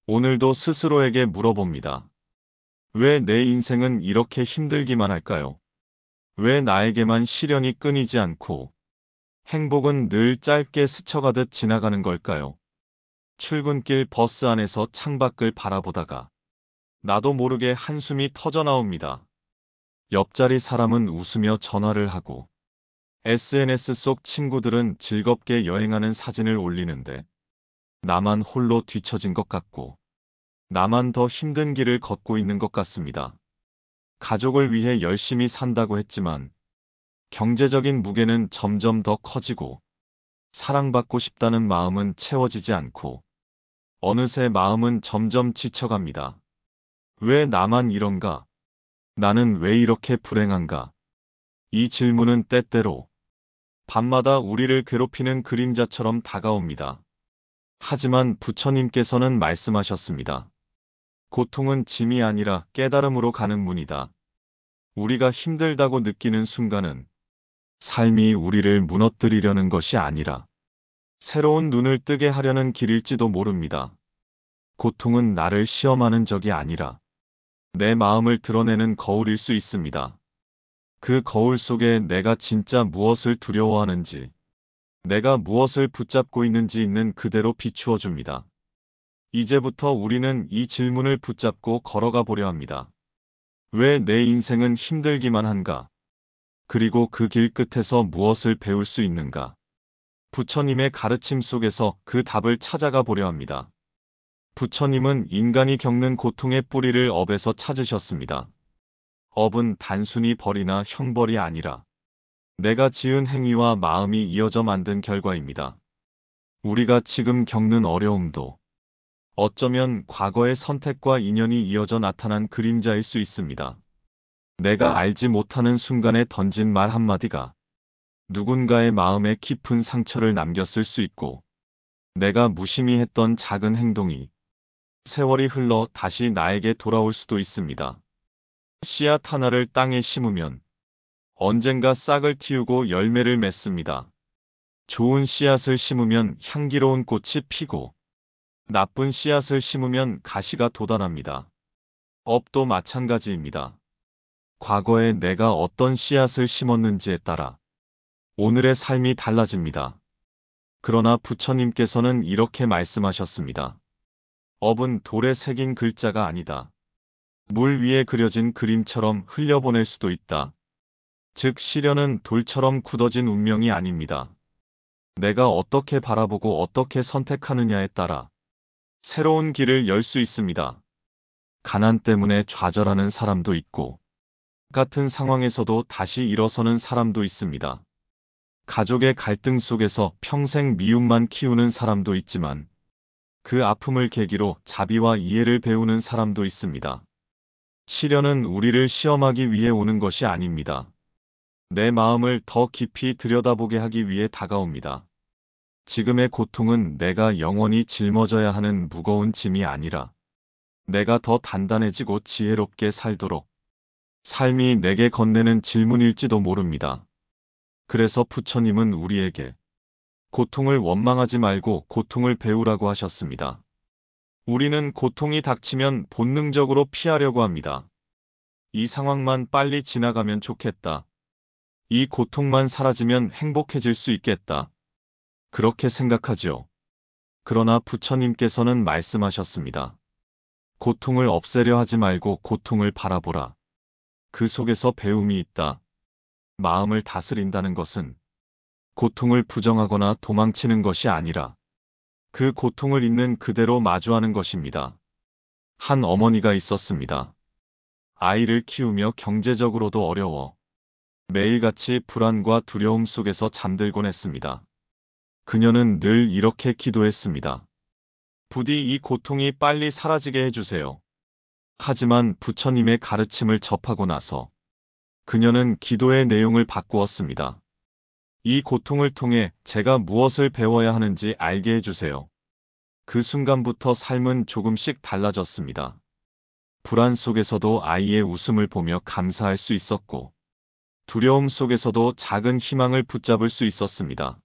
오늘도 스스로에게 물어봅니다. 왜 내 인생은 이렇게 힘들기만 할까요? 왜 나에게만 시련이 끊이지 않고 행복은 늘 짧게 스쳐가듯 지나가는 걸까요? 출근길 버스 안에서 창밖을 바라보다가 나도 모르게 한숨이 터져 나옵니다. 옆자리 사람은 웃으며 전화를 하고 SNS 속 친구들은 즐겁게 여행하는 사진을 올리는데 나만 홀로 뒤처진 것 같고 나만 더 힘든 길을 걷고 있는 것 같습니다. 가족을 위해 열심히 산다고 했지만 경제적인 무게는 점점 더 커지고 사랑받고 싶다는 마음은 채워지지 않고 어느새 마음은 점점 지쳐갑니다. 왜 나만 이런가? 나는 왜 이렇게 불행한가? 이 질문은 때때로 밤마다 우리를 괴롭히는 그림자처럼 다가옵니다. 하지만 부처님께서는 말씀하셨습니다. 고통은 짐이 아니라 깨달음으로 가는 문이다. 우리가 힘들다고 느끼는 순간은 삶이 우리를 무너뜨리려는 것이 아니라 새로운 눈을 뜨게 하려는 길일지도 모릅니다. 고통은 나를 시험하는 적이 아니라 내 마음을 드러내는 거울일 수 있습니다. 그 거울 속에 내가 진짜 무엇을 두려워하는지, 내가 무엇을 붙잡고 있는지 있는 그대로 비추어 줍니다. 이제부터 우리는 이 질문을 붙잡고 걸어가 보려 합니다. 왜 내 인생은 힘들기만 한가? 그리고 그 길 끝에서 무엇을 배울 수 있는가? 부처님의 가르침 속에서 그 답을 찾아가 보려 합니다. 부처님은 인간이 겪는 고통의 뿌리를 업에서 찾으셨습니다. 업은 단순히 벌이나 형벌이 아니라 내가 지은 행위와 마음이 이어져 만든 결과입니다. 우리가 지금 겪는 어려움도 어쩌면 과거의 선택과 인연이 이어져 나타난 그림자일 수 있습니다. 내가 알지 못하는 순간에 던진 말 한마디가 누군가의 마음에 깊은 상처를 남겼을 수 있고 내가 무심히 했던 작은 행동이 세월이 흘러 다시 나에게 돌아올 수도 있습니다. 씨앗 하나를 땅에 심으면 언젠가 싹을 틔우고 열매를 맺습니다. 좋은 씨앗을 심으면 향기로운 꽃이 피고 나쁜 씨앗을 심으면 가시가 돋아납니다. 업도 마찬가지입니다. 과거에 내가 어떤 씨앗을 심었는지에 따라 오늘의 삶이 달라집니다. 그러나 부처님께서는 이렇게 말씀하셨습니다. 업은 돌에 새긴 글자가 아니다. 물 위에 그려진 그림처럼 흘려보낼 수도 있다. 즉 시련은 돌처럼 굳어진 운명이 아닙니다. 내가 어떻게 바라보고 어떻게 선택하느냐에 따라 새로운 길을 열 수 있습니다. 가난 때문에 좌절하는 사람도 있고 같은 상황에서도 다시 일어서는 사람도 있습니다. 가족의 갈등 속에서 평생 미움만 키우는 사람도 있지만 그 아픔을 계기로 자비와 이해를 배우는 사람도 있습니다. 시련은 우리를 시험하기 위해 오는 것이 아닙니다. 내 마음을 더 깊이 들여다보게 하기 위해 다가옵니다. 지금의 고통은 내가 영원히 짊어져야 하는 무거운 짐이 아니라 내가 더 단단해지고 지혜롭게 살도록 삶이 내게 건네는 질문일지도 모릅니다. 그래서 부처님은 우리에게 고통을 원망하지 말고 고통을 배우라고 하셨습니다. 우리는 고통이 닥치면 본능적으로 피하려고 합니다. 이 상황만 빨리 지나가면 좋겠다. 이 고통만 사라지면 행복해질 수 있겠다. 그렇게 생각하지요. 그러나 부처님께서는 말씀하셨습니다. 고통을 없애려 하지 말고 고통을 바라보라. 그 속에서 배움이 있다. 마음을 다스린다는 것은 고통을 부정하거나 도망치는 것이 아니라 그 고통을 있는 그대로 마주하는 것입니다. 한 어머니가 있었습니다. 아이를 키우며 경제적으로도 어려워 매일같이 불안과 두려움 속에서 잠들곤 했습니다. 그녀는 늘 이렇게 기도했습니다. 부디 이 고통이 빨리 사라지게 해주세요. 하지만 부처님의 가르침을 접하고 나서 그녀는 기도의 내용을 바꾸었습니다. 이 고통을 통해 제가 무엇을 배워야 하는지 알게 해주세요. 그 순간부터 삶은 조금씩 달라졌습니다. 불안 속에서도 아이의 웃음을 보며 감사할 수 있었고, 두려움 속에서도 작은 희망을 붙잡을 수 있었습니다.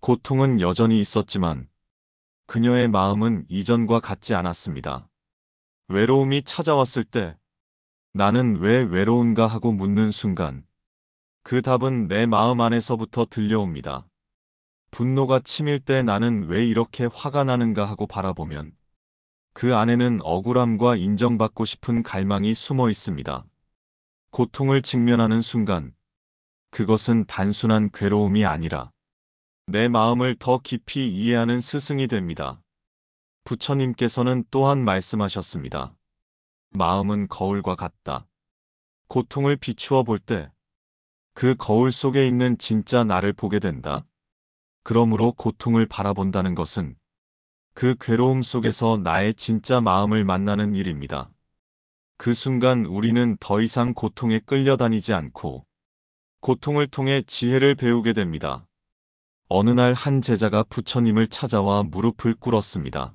고통은 여전히 있었지만, 그녀의 마음은 이전과 같지 않았습니다. 외로움이 찾아왔을 때 나는 왜 외로운가 하고 묻는 순간 그 답은 내 마음 안에서부터 들려옵니다. 분노가 치밀 때 나는 왜 이렇게 화가 나는가 하고 바라보면 그 안에는 억울함과 인정받고 싶은 갈망이 숨어 있습니다. 고통을 직면하는 순간 그것은 단순한 괴로움이 아니라 내 마음을 더 깊이 이해하는 스승이 됩니다. 부처님께서는 또한 말씀하셨습니다. 마음은 거울과 같다. 고통을 비추어 볼 때 그 거울 속에 있는 진짜 나를 보게 된다. 그러므로 고통을 바라본다는 것은 그 괴로움 속에서 나의 진짜 마음을 만나는 일입니다. 그 순간 우리는 더 이상 고통에 끌려다니지 않고 고통을 통해 지혜를 배우게 됩니다. 어느 날 한 제자가 부처님을 찾아와 무릎을 꿇었습니다.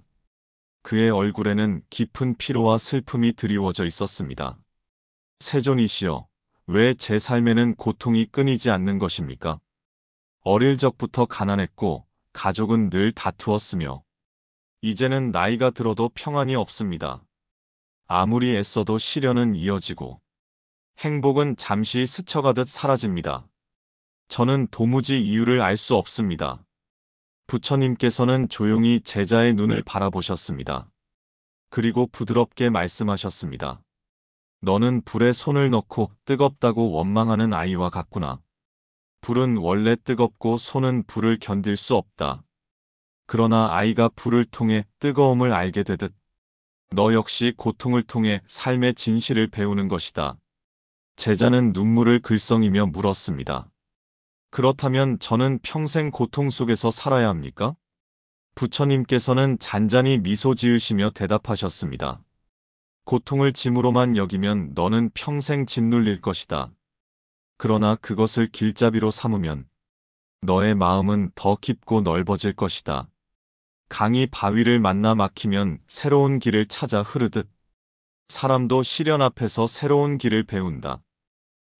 그의 얼굴에는 깊은 피로와 슬픔이 드리워져 있었습니다. 세존이시여, 왜 제 삶에는 고통이 끊이지 않는 것입니까? 어릴 적부터 가난했고 가족은 늘 다투었으며 이제는 나이가 들어도 평안이 없습니다. 아무리 애써도 시련은 이어지고 행복은 잠시 스쳐가듯 사라집니다. 저는 도무지 이유를 알 수 없습니다. 부처님께서는 조용히 제자의 눈을 바라보셨습니다. 그리고 부드럽게 말씀하셨습니다. 너는 불에 손을 넣고 뜨겁다고 원망하는 아이와 같구나. 불은 원래 뜨겁고 손은 불을 견딜 수 없다. 그러나 아이가 불을 통해 뜨거움을 알게 되듯 너 역시 고통을 통해 삶의 진실을 배우는 것이다. 제자는 눈물을 글썽이며 물었습니다. 그렇다면 저는 평생 고통 속에서 살아야 합니까? 부처님께서는 잔잔히 미소 지으시며 대답하셨습니다. 고통을 짐으로만 여기면 너는 평생 짓눌릴 것이다. 그러나 그것을 길잡이로 삼으면 너의 마음은 더 깊고 넓어질 것이다. 강이 바위를 만나 막히면 새로운 길을 찾아 흐르듯 사람도 시련 앞에서 새로운 길을 배운다.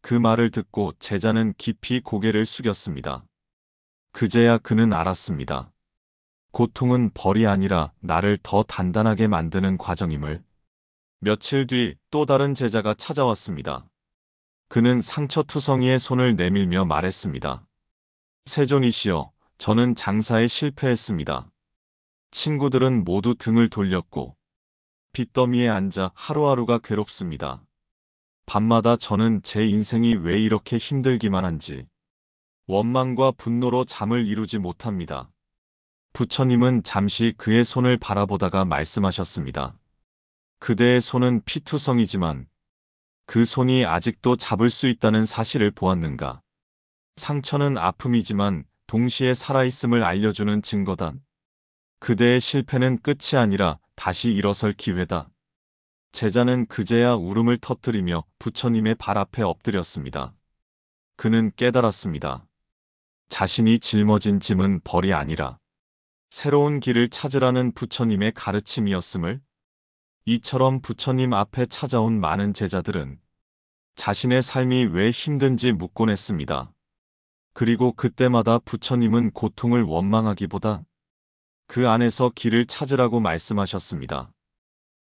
그 말을 듣고 제자는 깊이 고개를 숙였습니다. 그제야 그는 알았습니다. 고통은 벌이 아니라 나를 더 단단하게 만드는 과정임을. 며칠 뒤 또 다른 제자가 찾아왔습니다. 그는 상처투성이의 손을 내밀며 말했습니다. 세존이시여, 저는 장사에 실패했습니다. 친구들은 모두 등을 돌렸고 빚더미에 앉아 하루하루가 괴롭습니다. 밤마다 저는 제 인생이 왜 이렇게 힘들기만 한지 원망과 분노로 잠을 이루지 못합니다. 부처님은 잠시 그의 손을 바라보다가 말씀하셨습니다. 그대의 손은 피투성이지만 그 손이 아직도 잡을 수 있다는 사실을 보았는가? 상처는 아픔이지만 동시에 살아있음을 알려주는 증거다. 그대의 실패는 끝이 아니라 다시 일어설 기회다. 제자는 그제야 울음을 터뜨리며 부처님의 발 앞에 엎드렸습니다. 그는 깨달았습니다. 자신이 짊어진 짐은 벌이 아니라 새로운 길을 찾으라는 부처님의 가르침이었음을. 이처럼 부처님 앞에 찾아온 많은 제자들은 자신의 삶이 왜 힘든지 묻곤 했습니다. 그리고 그때마다 부처님은 고통을 원망하기보다 그 안에서 길을 찾으라고 말씀하셨습니다.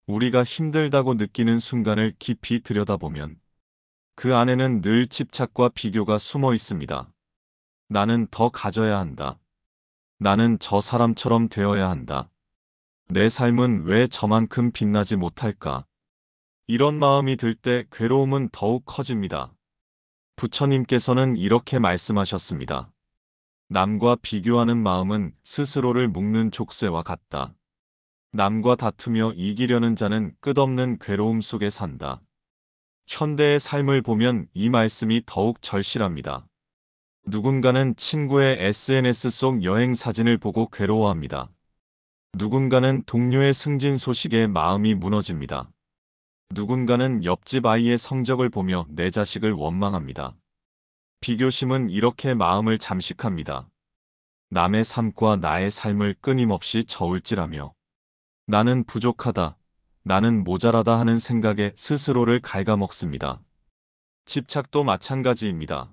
우리가 힘들다고 느끼는 순간을 깊이 들여다보면 그 안에는 늘 집착과 비교가 숨어 있습니다. 나는 더 가져야 한다. 나는 저 사람처럼 되어야 한다. 내 삶은 왜 저만큼 빛나지 못할까? 이런 마음이 들 때 괴로움은 더욱 커집니다. 부처님께서는 이렇게 말씀하셨습니다. 남과 비교하는 마음은 스스로를 묶는 족쇄와 같다. 남과 다투며 이기려는 자는 끝없는 괴로움 속에 산다. 현대의 삶을 보면 이 말씀이 더욱 절실합니다. 누군가는 친구의 SNS 속 여행 사진을 보고 괴로워합니다. 누군가는 동료의 승진 소식에 마음이 무너집니다. 누군가는 옆집 아이의 성적을 보며 내 자식을 원망합니다. 비교심은 이렇게 마음을 잠식합니다. 남의 삶과 나의 삶을 끊임없이 저울질하며 나는 부족하다, 나는 모자라다 하는 생각에 스스로를 갉아먹습니다. 집착도 마찬가지입니다.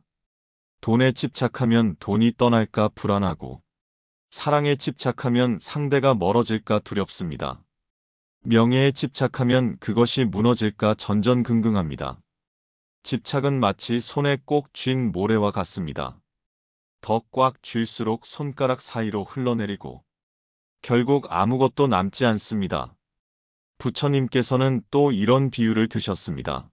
돈에 집착하면 돈이 떠날까 불안하고 사랑에 집착하면 상대가 멀어질까 두렵습니다. 명예에 집착하면 그것이 무너질까 전전긍긍합니다. 집착은 마치 손에 꼭 쥔 모래와 같습니다. 더 꽉 쥘수록 손가락 사이로 흘러내리고 결국 아무것도 남지 않습니다. 부처님께서는 또 이런 비유를 드셨습니다.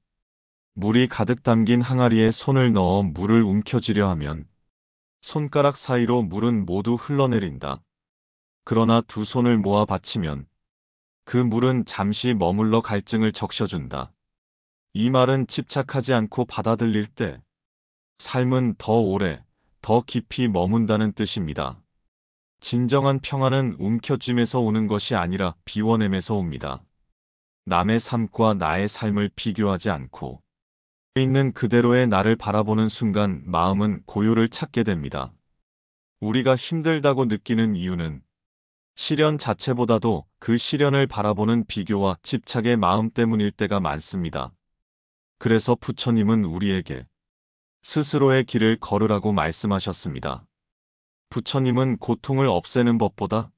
물이 가득 담긴 항아리에 손을 넣어 물을 움켜쥐려 하면 손가락 사이로 물은 모두 흘러내린다. 그러나 두 손을 모아 받치면 그 물은 잠시 머물러 갈증을 적셔준다. 이 말은 집착하지 않고 받아들일 때 삶은 더 오래, 더 깊이 머문다는 뜻입니다. 진정한 평안은 움켜쥘에서 오는 것이 아니라 비워냄에서 옵니다. 남의 삶과 나의 삶을 비교하지 않고 있는 그대로의 나를 바라보는 순간 마음은 고요를 찾게 됩니다. 우리가 힘들다고 느끼는 이유는 시련 자체보다도 그 시련을 바라보는 비교와 집착의 마음 때문일 때가 많습니다. 그래서 부처님은 우리에게 스스로의 길을 걸으라고 말씀하셨습니다. 부처님은 고통을 없애는 법보다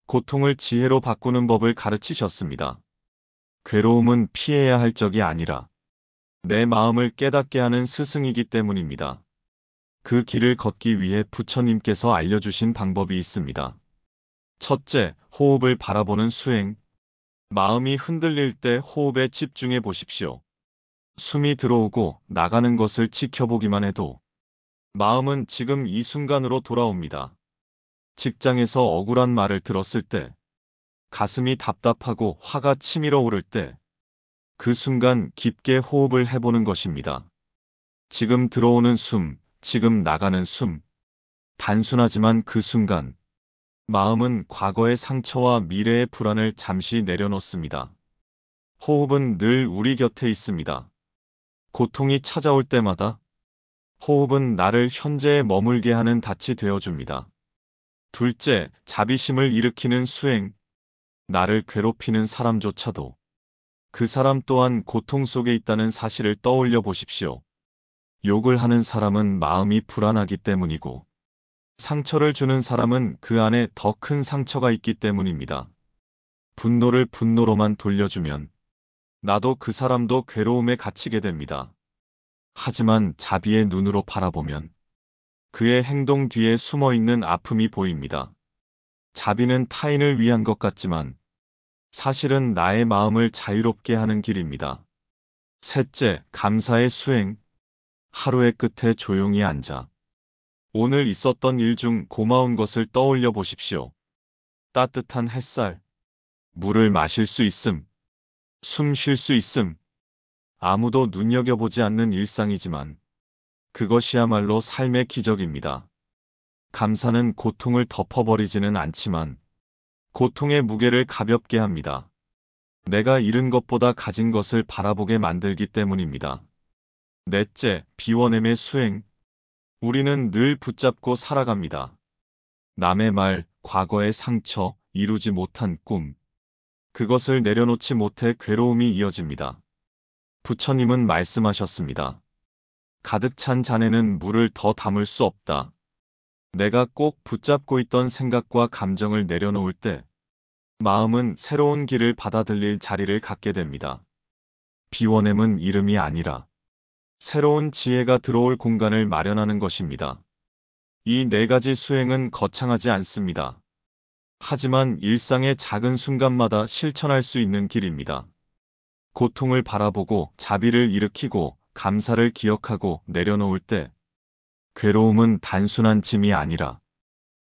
고통을 지혜로 바꾸는 법을 가르치셨습니다. 괴로움은 피해야 할 적이 아니라 내 마음을 깨닫게 하는 스승이기 때문입니다. 그 길을 걷기 위해 부처님께서 알려주신 방법이 있습니다. 첫째, 호흡을 바라보는 수행. 마음이 흔들릴 때 호흡에 집중해 보십시오. 숨이 들어오고 나가는 것을 지켜보기만 해도 마음은 지금 이 순간으로 돌아옵니다. 직장에서 억울한 말을 들었을 때, 가슴이 답답하고 화가 치밀어 오를 때, 그 순간 깊게 호흡을 해보는 것입니다. 지금 들어오는 숨, 지금 나가는 숨. 단순하지만 그 순간, 마음은 과거의 상처와 미래의 불안을 잠시 내려놓습니다. 호흡은 늘 우리 곁에 있습니다. 고통이 찾아올 때마다 호흡은 나를 현재에 머물게 하는 닻이 되어줍니다. 둘째, 자비심을 일으키는 수행. 나를 괴롭히는 사람조차도 그 사람 또한 고통 속에 있다는 사실을 떠올려 보십시오. 욕을 하는 사람은 마음이 불안하기 때문이고 상처를 주는 사람은 그 안에 더 큰 상처가 있기 때문입니다. 분노를 분노로만 돌려주면 나도 그 사람도 괴로움에 갇히게 됩니다. 하지만 자비의 눈으로 바라보면 그의 행동 뒤에 숨어있는 아픔이 보입니다. 자비는 타인을 위한 것 같지만 사실은 나의 마음을 자유롭게 하는 길입니다. 셋째, 감사의 수행. 하루의 끝에 조용히 앉아 오늘 있었던 일 중 고마운 것을 떠올려 보십시오. 따뜻한 햇살, 물을 마실 수 있음, 숨 쉴 수 있음. 아무도 눈여겨보지 않는 일상이지만 그것이야말로 삶의 기적입니다. 감사는 고통을 덮어버리지는 않지만 고통의 무게를 가볍게 합니다. 내가 잃은 것보다 가진 것을 바라보게 만들기 때문입니다. 넷째, 비워냄의 수행. 우리는 늘 붙잡고 살아갑니다. 남의 말, 과거의 상처, 이루지 못한 꿈. 그것을 내려놓지 못해 괴로움이 이어집니다. 부처님은 말씀하셨습니다. 가득 찬 잔에는 물을 더 담을 수 없다. 내가 꼭 붙잡고 있던 생각과 감정을 내려놓을 때 마음은 새로운 길을 받아들일 자리를 갖게 됩니다. 비워냄은 이름이 아니라 새로운 지혜가 들어올 공간을 마련하는 것입니다. 이 네 가지 수행은 거창하지 않습니다. 하지만 일상의 작은 순간마다 실천할 수 있는 길입니다. 고통을 바라보고 자비를 일으키고 감사를 기억하고 내려놓을 때 괴로움은 단순한 짐이 아니라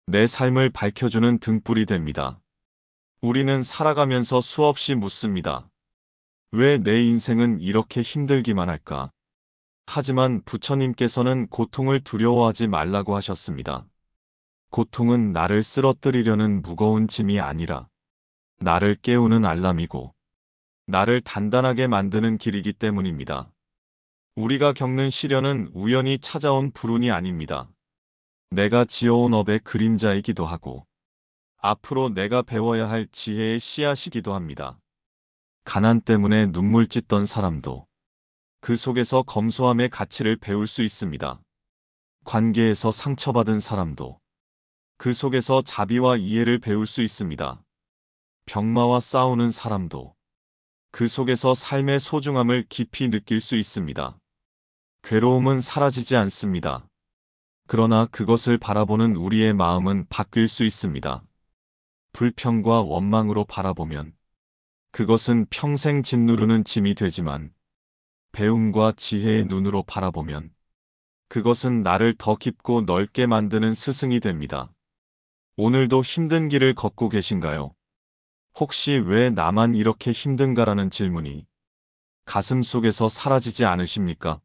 내 삶을 밝혀주는 등불이 됩니다. 우리는 살아가면서 수없이 묻습니다. 왜 내 인생은 이렇게 힘들기만 할까? 하지만 부처님께서는 고통을 두려워하지 말라고 하셨습니다. 고통은 나를 쓰러뜨리려는 무거운 짐이 아니라 나를 깨우는 알람이고 나를 단단하게 만드는 길이기 때문입니다. 우리가 겪는 시련은 우연히 찾아온 불운이 아닙니다. 내가 지어온 업의 그림자이기도 하고 앞으로 내가 배워야 할 지혜의 씨앗이기도 합니다. 가난 때문에 눈물 찢던 사람도 그 속에서 검소함의 가치를 배울 수 있습니다. 관계에서 상처받은 사람도 그 속에서 자비와 이해를 배울 수 있습니다. 병마와 싸우는 사람도 그 속에서 삶의 소중함을 깊이 느낄 수 있습니다. 괴로움은 사라지지 않습니다. 그러나 그것을 바라보는 우리의 마음은 바뀔 수 있습니다. 불평과 원망으로 바라보면 그것은 평생 짓누르는 짐이 되지만 배움과 지혜의 눈으로 바라보면 그것은 나를 더 깊고 넓게 만드는 스승이 됩니다. 오늘도 힘든 길을 걷고 계신가요? 혹시 왜 나만 이렇게 힘든가라는 질문이 가슴 속에서 사라지지 않으십니까?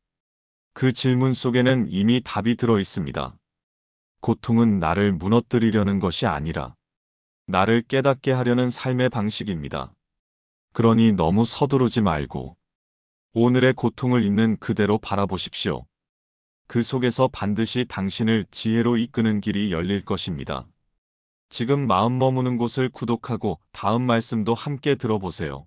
그 질문 속에는 이미 답이 들어 있습니다. 고통은 나를 무너뜨리려는 것이 아니라 나를 깨닫게 하려는 삶의 방식입니다. 그러니 너무 서두르지 말고 오늘의 고통을 있는 그대로 바라보십시오. 그 속에서 반드시 당신을 지혜로 이끄는 길이 열릴 것입니다. 지금 마음 머무는 곳을 구독하고 다음 말씀도 함께 들어보세요.